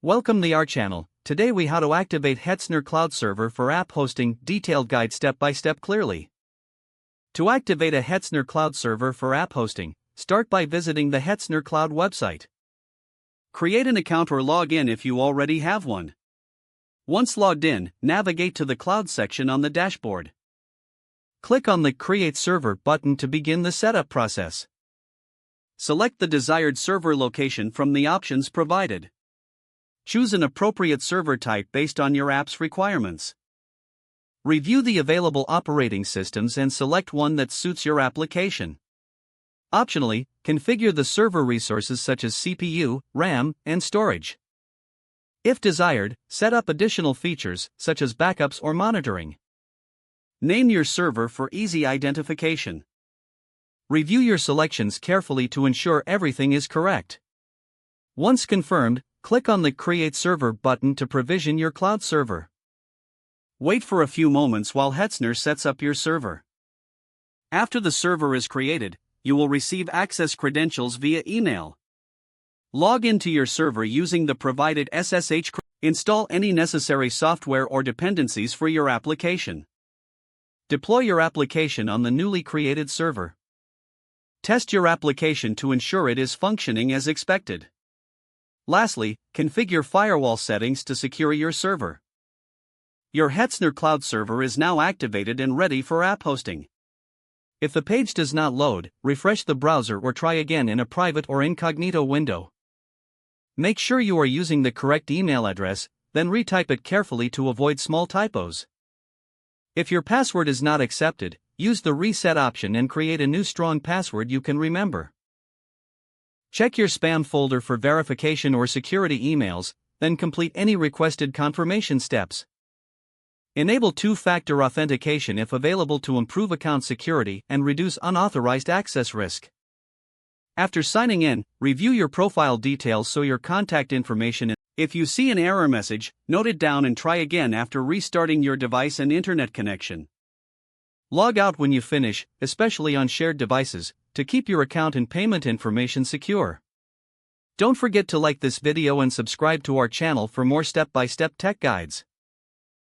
Welcome to our channel. Today we how to activate Hetzner Cloud server for app hosting, detailed guide step by step clearly. To activate a Hetzner Cloud server for app hosting, start by visiting the Hetzner Cloud website. Create an account or log in if you already have one. Once logged in, navigate to the Cloud section on the dashboard. Click on the Create Server button to begin the setup process. Select the desired server location from the options provided. Choose an appropriate server type based on your app's requirements. Review the available operating systems and select one that suits your application. Optionally, configure the server resources such as CPU, RAM, and storage. If desired, set up additional features such as backups or monitoring. Name your server for easy identification. Review your selections carefully to ensure everything is correct. Once confirmed, click on the Create Server button to provision your cloud server. Wait for a few moments while Hetzner sets up your server. After the server is created, you will receive access credentials via email. Log into your server using the provided SSH. Install any necessary software or dependencies for your application. Deploy your application on the newly created server. Test your application to ensure it is functioning as expected. Lastly, configure firewall settings to secure your server. Your Hetzner Cloud server is now activated and ready for app hosting. If the page does not load, refresh the browser or try again in a private or incognito window. Make sure you are using the correct email address, then retype it carefully to avoid small typos. If your password is not accepted, use the reset option and create a new strong password you can remember. Check your spam folder for verification or security emails, then complete any requested confirmation steps. Enable two-factor authentication if available to improve account security and reduce unauthorized access risk. After signing in, review your profile details so your contact information. If you see an error message, note it down and try again after restarting your device and internet connection. Log out when you finish, especially on shared devices, to keep your account and payment information secure. Don't forget to like this video and subscribe to our channel for more step-by-step tech guides.